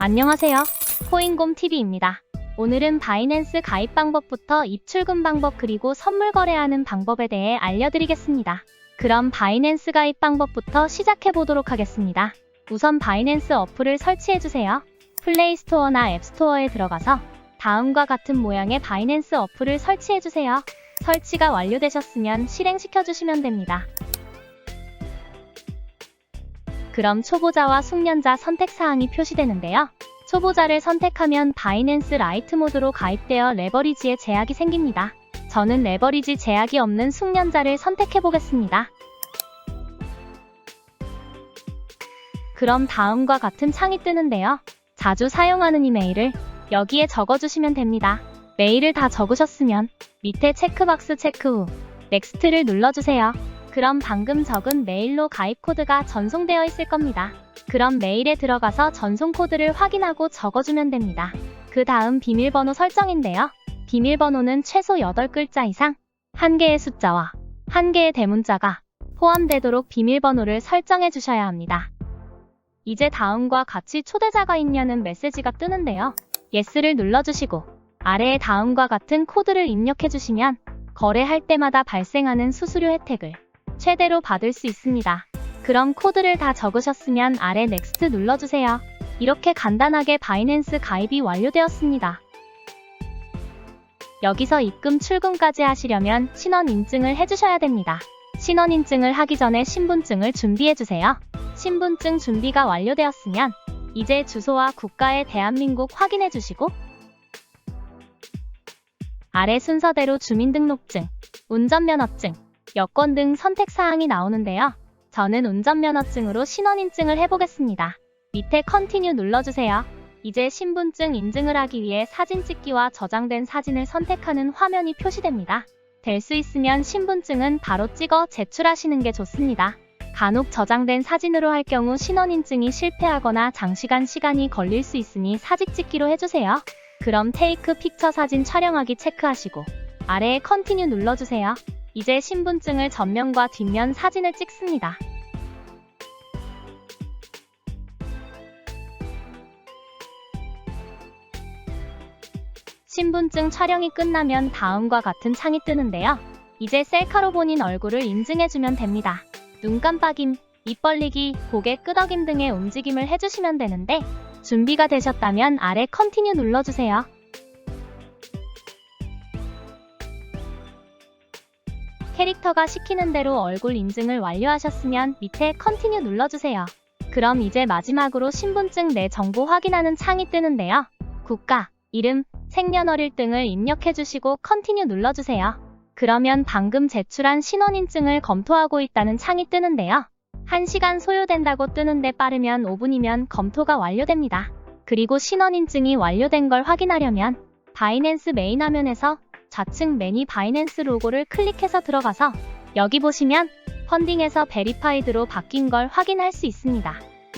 안녕하세요. 코인곰TV입니다. 오늘은 바이낸스 가입 방법부터 입출금 방법 그리고 선물 거래하는 방법에 대해 알려드리겠습니다. 그럼 바이낸스 가입 방법부터 시작해 보도록 하겠습니다. 우선 바이낸스 어플을 설치해주세요. 플레이스토어나 앱스토어에 들어가서 다음과 같은 모양의 바이낸스 어플을 설치해주세요. 설치가 완료되셨으면 실행시켜주시면 됩니다. 그럼 초보자와 숙련자 선택사항이 표시되는데요. 초보자를 선택하면 바이낸스 라이트 모드로 가입되어 레버리지에 제약이 생깁니다. 저는 레버리지 제약이 없는 숙련자를 선택해 보겠습니다. 그럼 다음과 같은 창이 뜨는데요. 자주 사용하는 이메일을 여기에 적어주시면 됩니다. 메일을 다 적으셨으면 밑에 체크박스 체크 후 넥스트를 눌러주세요. 그럼 방금 적은 메일로 가입 코드가 전송되어 있을 겁니다. 그럼 메일에 들어가서 전송 코드를 확인하고 적어주면 됩니다. 그 다음 비밀번호 설정인데요. 비밀번호는 최소 8글자 이상, 1개의 숫자와 1개의 대문자가 포함되도록 비밀번호를 설정해 주셔야 합니다. 이제 다음과 같이 초대자가 있냐는 메시지가 뜨는데요. Yes를 눌러주시고 아래에 다음과 같은 코드를 입력해 주시면 거래할 때마다 발생하는 수수료 혜택을 최대로 받을 수 있습니다. 그럼 코드를 다 적으셨으면 아래 넥스트 눌러주세요. 이렇게 간단하게 바이낸스 가입이 완료되었습니다. 여기서 입금 출금까지 하시려면 신원 인증을 해주셔야 됩니다. 신원 인증을 하기 전에 신분증을 준비해주세요. 신분증 준비가 완료되었으면 이제 주소와 국가의 대한민국 확인해주시고 아래 순서대로 주민등록증, 운전면허증, 여권 등 선택사항이 나오는데요. 저는 운전면허증으로 신원인증을 해보겠습니다. 밑에 컨티뉴 눌러주세요. 이제 신분증 인증을 하기 위해 사진 찍기와 저장된 사진을 선택하는 화면이 표시됩니다. 될 수 있으면 신분증은 바로 찍어 제출하시는 게 좋습니다. 간혹 저장된 사진으로 할 경우 신원인증이 실패하거나 장시간 시간이 걸릴 수 있으니 사진 찍기로 해주세요. 그럼 테이크 픽처 사진 촬영하기 체크하시고 아래에 컨티뉴 눌러주세요. 이제 신분증을 전면과 뒷면 사진을 찍습니다. 신분증 촬영이 끝나면 다음과 같은 창이 뜨는데요. 이제 셀카로 본인 얼굴을 인증해주면 됩니다. 눈 깜빡임, 입 벌리기, 고개 끄덕임 등의 움직임을 해주시면 되는데 준비가 되셨다면 아래 컨티뉴 눌러주세요. 캐릭터가 시키는 대로 얼굴 인증을 완료하셨으면 밑에 컨티뉴 눌러주세요. 그럼 이제 마지막으로 신분증 내 정보 확인하는 창이 뜨는데요. 국가, 이름, 생년월일 등을 입력해주시고 컨티뉴 눌러주세요. 그러면 방금 제출한 신원인증을 검토하고 있다는 창이 뜨는데요. 1시간 소요된다고 뜨는데 빠르면 5분이면 검토가 완료됩니다. 그리고 신원인증이 완료된 걸 확인하려면 바이낸스 메인 화면에서 좌측 메뉴 바이낸스 로고를 클릭해서 들어가서 여기 보시면 펀딩에서 베리파이드로 바뀐 걸 확인할 수 있습니다.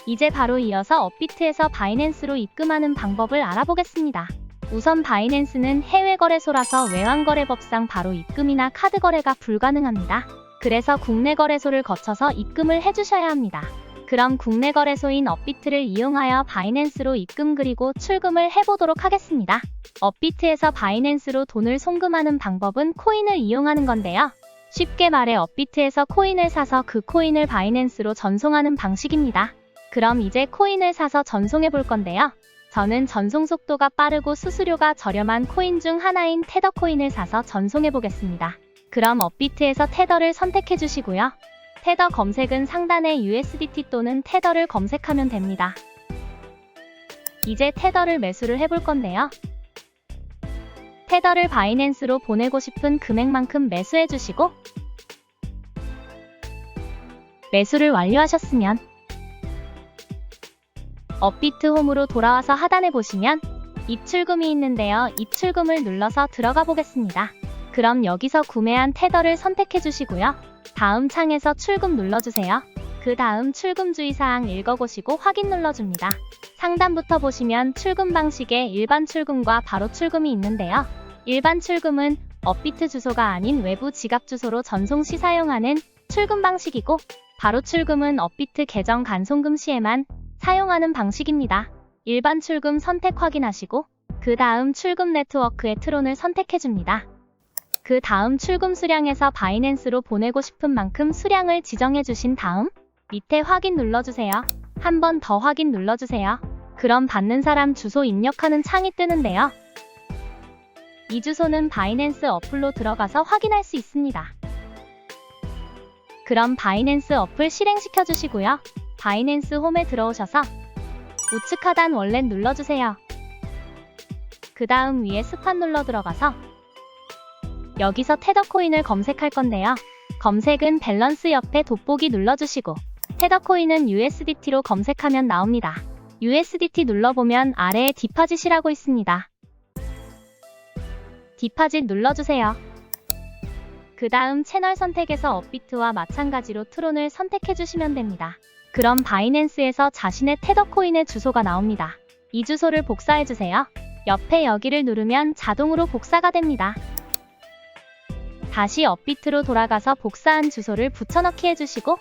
이제 바로 이어서 업비트에서 바이낸스로 입금하는 방법을 알아보겠습니다. 우선 바이낸스는 해외 거래소라서 외환거래법상 바로 입금이나 카드 거래가 불가능합니다. 그래서 국내 거래소를 거쳐서 입금을 해주셔야 합니다. 그럼 국내 거래소인 업비트를 이용하여 바이낸스로 입금 그리고 출금을 해보도록 하겠습니다. 업비트에서 바이낸스로 돈을 송금하는 방법은 코인을 이용하는 건데요. 쉽게 말해 업비트에서 코인을 사서 그 코인을 바이낸스로 전송하는 방식입니다. 그럼 이제 코인을 사서 전송해 볼 건데요. 저는 전송 속도가 빠르고 수수료가 저렴한 코인 중 하나인 테더 코인을 사서 전송해 보겠습니다. 그럼 업비트에서 테더를 선택해 주시고요. 테더 검색은 상단에 USDT 또는 테더를 검색하면 됩니다. 이제 테더를 매수를 해볼 건데요. 테더를 바이낸스로 보내고 싶은 금액만큼 매수해 주시고 매수를 완료하셨으면 업비트 홈으로 돌아와서 하단에 보시면 입출금이 있는데요. 입출금을 눌러서 들어가 보겠습니다. 그럼 여기서 구매한 테더를 선택해 주시고요. 다음 창에서 출금 눌러주세요. 그 다음 출금 주의사항 읽어보시고 확인 눌러줍니다. 상단부터 보시면 출금 방식에 일반 출금과 바로 출금이 있는데요. 일반 출금은 업비트 주소가 아닌 외부 지갑 주소로 전송 시 사용하는 출금 방식이고 바로 출금은 업비트 계정 간송금 시에만 사용하는 방식입니다. 일반 출금 선택 확인하시고 그 다음 출금 네트워크의 트론을 선택해줍니다. 그 다음 출금 수량에서 바이낸스로 보내고 싶은 만큼 수량을 지정해주신 다음 밑에 확인 눌러주세요. 한 번 더 확인 눌러주세요. 그럼 받는 사람 주소 입력하는 창이 뜨는데요. 이 주소는 바이낸스 어플로 들어가서 확인할 수 있습니다. 그럼 바이낸스 어플 실행시켜 주시고요. 바이낸스 홈에 들어오셔서 우측 하단 월렛 눌러주세요. 그 다음 위에 스팟 눌러 들어가서 여기서 테더코인을 검색할 건데요. 검색은 밸런스 옆에 돋보기 눌러주시고 테더코인은 USDT로 검색하면 나옵니다. USDT 눌러보면 아래에 디파짓이라고 있습니다. 디파짓 눌러주세요. 그 다음 채널 선택에서 업비트와 마찬가지로 트론을 선택해주시면 됩니다. 그럼 바이낸스에서 자신의 테더코인의 주소가 나옵니다. 이 주소를 복사해주세요. 옆에 여기를 누르면 자동으로 복사가 됩니다. 다시 업비트로 돌아가서 복사한 주소를 붙여넣기 해주시고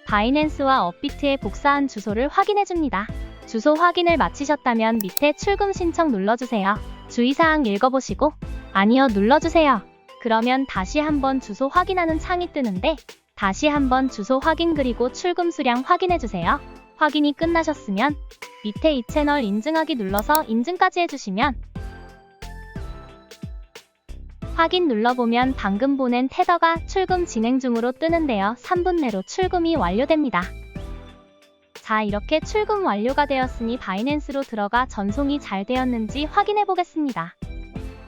바이낸스와 업비트에 복사한 주소를 확인해줍니다. 주소 확인을 마치셨다면 밑에 출금 신청 눌러주세요. 주의사항 읽어보시고 아니요 눌러주세요. 그러면 다시 한번 주소 확인하는 창이 뜨는데 다시 한번 주소 확인 그리고 출금 수량 확인해주세요. 확인이 끝나셨으면 밑에 이 채널 인증하기 눌러서 인증까지 해주시면 확인 눌러보면 방금 보낸 테더가 출금 진행 중으로 뜨는데요. 3분 내로 출금이 완료됩니다. 자, 이렇게 출금 완료가 되었으니 바이낸스로 들어가 전송이 잘 되었는지 확인해 보겠습니다.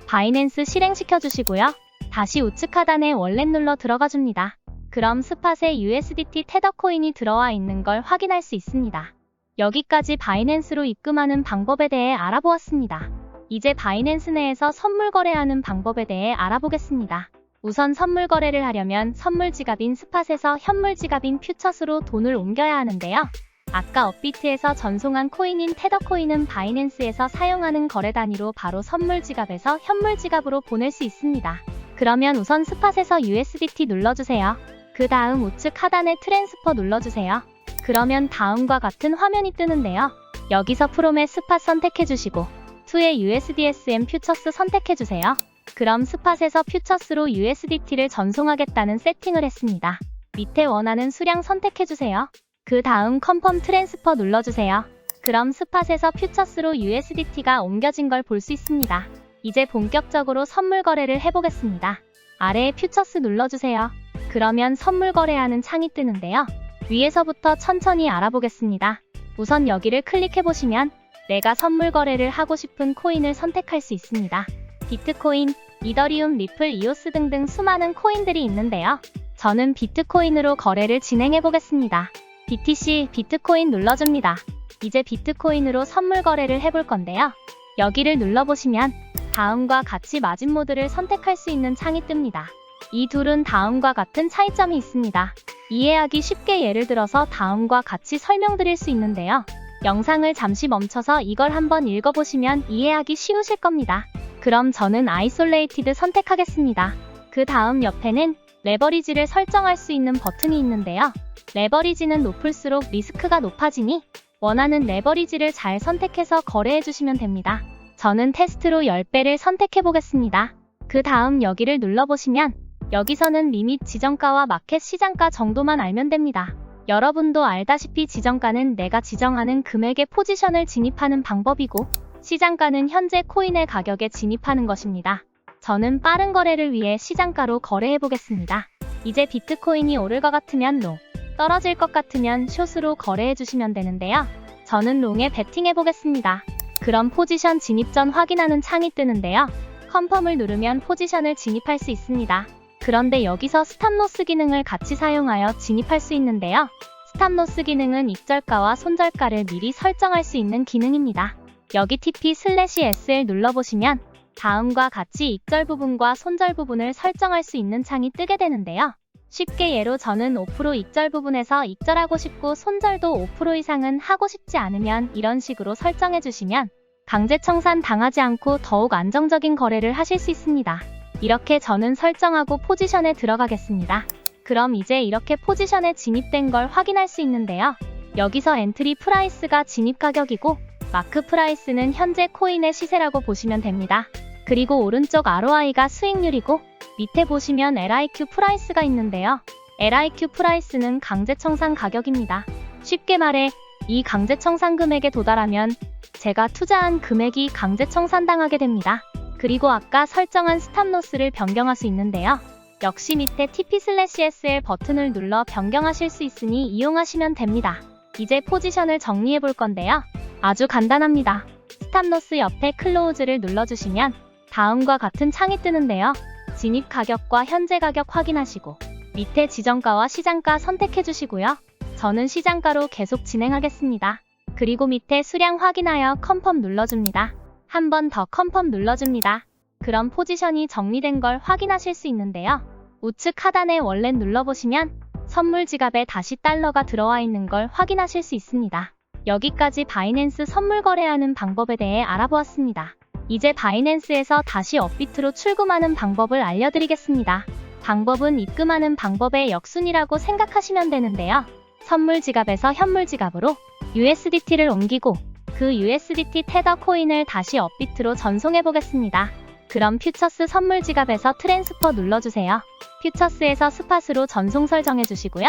바이낸스 실행시켜 주시고요. 다시 우측 하단에 월렛 눌러 들어가 줍니다. 그럼 스팟에 USDT 테더코인이 들어와 있는 걸 확인할 수 있습니다. 여기까지 바이낸스로 입금하는 방법에 대해 알아보았습니다. 이제 바이낸스 내에서 선물 거래하는 방법에 대해 알아보겠습니다. 우선 선물 거래를 하려면 선물 지갑인 스팟에서 현물 지갑인 퓨처스로 돈을 옮겨야 하는데요. 아까 업비트에서 전송한 코인인 테더코인은 바이낸스에서 사용하는 거래 단위로 바로 선물 지갑에서 현물 지갑으로 보낼 수 있습니다. 그러면 우선 스팟에서 USDT 눌러주세요. 그 다음 우측 하단에 트랜스퍼 눌러주세요. 그러면 다음과 같은 화면이 뜨는데요. 여기서 프롬의 스팟 선택해주시고 투의 USDSM 퓨처스 선택해주세요. 그럼 스팟에서 퓨처스로 USDT를 전송하겠다는 세팅을 했습니다. 밑에 원하는 수량 선택해주세요. 그 다음 컨펌 트랜스퍼 눌러주세요. 그럼 스팟에서 퓨처스로 USDT가 옮겨진 걸 볼 수 있습니다. 이제 본격적으로 선물 거래를 해보겠습니다. 아래에 퓨처스 눌러주세요. 그러면 선물 거래하는 창이 뜨는데요. 위에서부터 천천히 알아보겠습니다. 우선 여기를 클릭해보시면 내가 선물 거래를 하고 싶은 코인을 선택할 수 있습니다. 비트코인, 이더리움, 리플, 이오스 등등 수많은 코인들이 있는데요. 저는 비트코인으로 거래를 진행해보겠습니다. BTC, 비트코인 눌러줍니다. 이제 비트코인으로 선물 거래를 해볼 건데요. 여기를 눌러보시면 다음과 같이 마진 모드를 선택할 수 있는 창이 뜹니다. 이 둘은 다음과 같은 차이점이 있습니다. 이해하기 쉽게 예를 들어서 다음과 같이 설명드릴 수 있는데요. 영상을 잠시 멈춰서 이걸 한번 읽어보시면 이해하기 쉬우실 겁니다. 그럼 저는 아이솔레이티드 선택하겠습니다. 그 다음 옆에는 레버리지를 설정할 수 있는 버튼이 있는데요. 레버리지는 높을수록 리스크가 높아지니 원하는 레버리지를 잘 선택해서 거래해 주시면 됩니다. 저는 테스트로 10배를 선택해 보겠습니다. 그 다음 여기를 눌러보시면 여기서는 리밋 지정가와 마켓 시장가 정도만 알면 됩니다. 여러분도 알다시피 지정가는 내가 지정하는 금액의 포지션을 진입하는 방법이고 시장가는 현재 코인의 가격에 진입하는 것입니다. 저는 빠른 거래를 위해 시장가로 거래해 보겠습니다. 이제 비트코인이 오를 것 같으면 롱, 떨어질 것 같으면 숏으로 거래해 주시면 되는데요. 저는 롱에 베팅해 보겠습니다. 그럼 포지션 진입 전 확인하는 창이 뜨는데요. 컨펌을 누르면 포지션을 진입할 수 있습니다. 그런데 여기서 스탑로스 기능을 같이 사용하여 진입할 수 있는데요. 스탑로스 기능은 익절가와 손절가를 미리 설정할 수 있는 기능입니다. 여기 TP/SL 눌러보시면 다음과 같이 익절 부분과 손절 부분을 설정할 수 있는 창이 뜨게 되는데요. 쉽게 예로 저는 5% 익절 부분에서 익절하고 싶고 손절도 5% 이상은 하고 싶지 않으면 이런 식으로 설정해 주시면 강제 청산 당하지 않고 더욱 안정적인 거래를 하실 수 있습니다. 이렇게 저는 설정하고 포지션에 들어가겠습니다. 그럼 이제 이렇게 포지션에 진입된 걸 확인할 수 있는데요. 여기서 엔트리 프라이스가 진입 가격이고 마크 프라이스는 현재 코인의 시세라고 보시면 됩니다. 그리고 오른쪽 ROI가 수익률이고 밑에 보시면 LIQ 프라이스가 있는데요. LIQ 프라이스는 강제 청산 가격입니다. 쉽게 말해 이 강제 청산 금액에 도달하면 제가 투자한 금액이 강제 청산당하게 됩니다. 그리고 아까 설정한 스탑로스를 변경할 수 있는데요. 역시 밑에 TP/SL 버튼을 눌러 변경하실 수 있으니 이용하시면 됩니다. 이제 포지션을 정리해 볼 건데요. 아주 간단합니다. 스탑로스 옆에 클로즈를 눌러주시면 다음과 같은 창이 뜨는데요. 진입 가격과 현재 가격 확인하시고 밑에 지정가와 시장가 선택해 주시고요. 저는 시장가로 계속 진행하겠습니다. 그리고 밑에 수량 확인하여 컨펌 눌러줍니다. 한 번 더 컨펌 눌러줍니다. 그럼 포지션이 정리된 걸 확인하실 수 있는데요. 우측 하단에 월렛 눌러보시면 선물 지갑에 다시 달러가 들어와 있는 걸 확인하실 수 있습니다. 여기까지 바이낸스 선물 거래하는 방법에 대해 알아보았습니다. 이제 바이낸스에서 다시 업비트로 출금하는 방법을 알려드리겠습니다. 방법은 입금하는 방법의 역순이라고 생각하시면 되는데요. 선물 지갑에서 현물 지갑으로 USDT를 옮기고 그 USDT 테더 코인을 다시 업비트로 전송해 보겠습니다. 그럼 퓨처스 선물 지갑에서 트랜스퍼 눌러주세요. 퓨처스에서 스팟으로 전송 설정해 주시고요.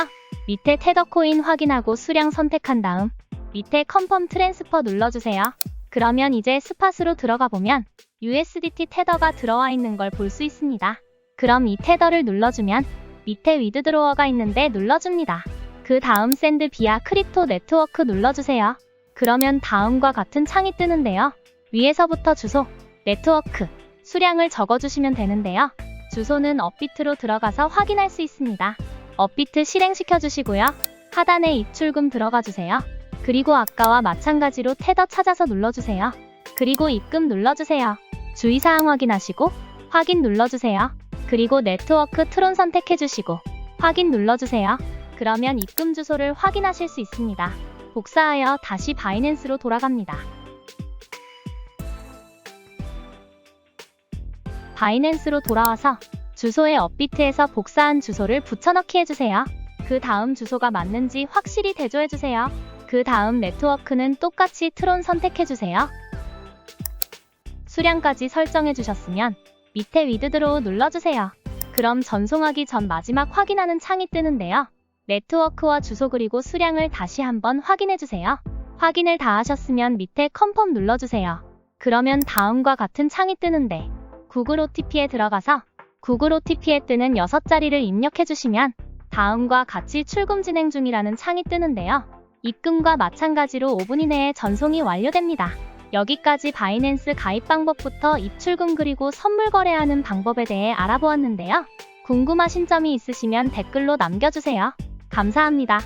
밑에 테더 코인 확인하고 수량 선택한 다음 밑에 컨펌 트랜스퍼 눌러주세요. 그러면 이제 스팟으로 들어가 보면 USDT 테더가 들어와 있는 걸 볼 수 있습니다. 그럼 이 테더를 눌러주면 밑에 위드드로어가 있는데 눌러줍니다. 그 다음 샌드 비아 크립토 네트워크 눌러주세요. 그러면 다음과 같은 창이 뜨는데요. 위에서부터 주소, 네트워크, 수량을 적어주시면 되는데요. 주소는 업비트로 들어가서 확인할 수 있습니다. 업비트 실행시켜주시고요. 하단에 입출금 들어가주세요. 그리고 아까와 마찬가지로 테더 찾아서 눌러주세요. 그리고 입금 눌러주세요. 주의사항 확인하시고 확인 눌러주세요. 그리고 네트워크 트론 선택해주시고 확인 눌러주세요. 그러면 입금 주소를 확인하실 수 있습니다. 복사하여 다시 바이낸스로 돌아갑니다. 바이낸스로 돌아와서 주소에 업비트에서 복사한 주소를 붙여넣기 해주세요. 그 다음 주소가 맞는지 확실히 대조해주세요. 그 다음 네트워크는 똑같이 트론 선택해주세요. 수량까지 설정해주셨으면 밑에 위드드로우 눌러주세요. 그럼 전송하기 전 마지막 확인하는 창이 뜨는데요. 네트워크와 주소 그리고 수량을 다시 한번 확인해주세요. 확인을 다 하셨으면 밑에 컨펌 눌러주세요. 그러면 다음과 같은 창이 뜨는데 구글 OTP에 들어가서 구글 OTP에 뜨는 6자리를 입력해주시면 다음과 같이 출금 진행 중이라는 창이 뜨는데요. 입금과 마찬가지로 5분 이내에 전송이 완료됩니다. 여기까지 바이낸스 가입 방법부터 입출금 그리고 선물 거래하는 방법에 대해 알아보았는데요. 궁금하신 점이 있으시면 댓글로 남겨주세요. 감사합니다.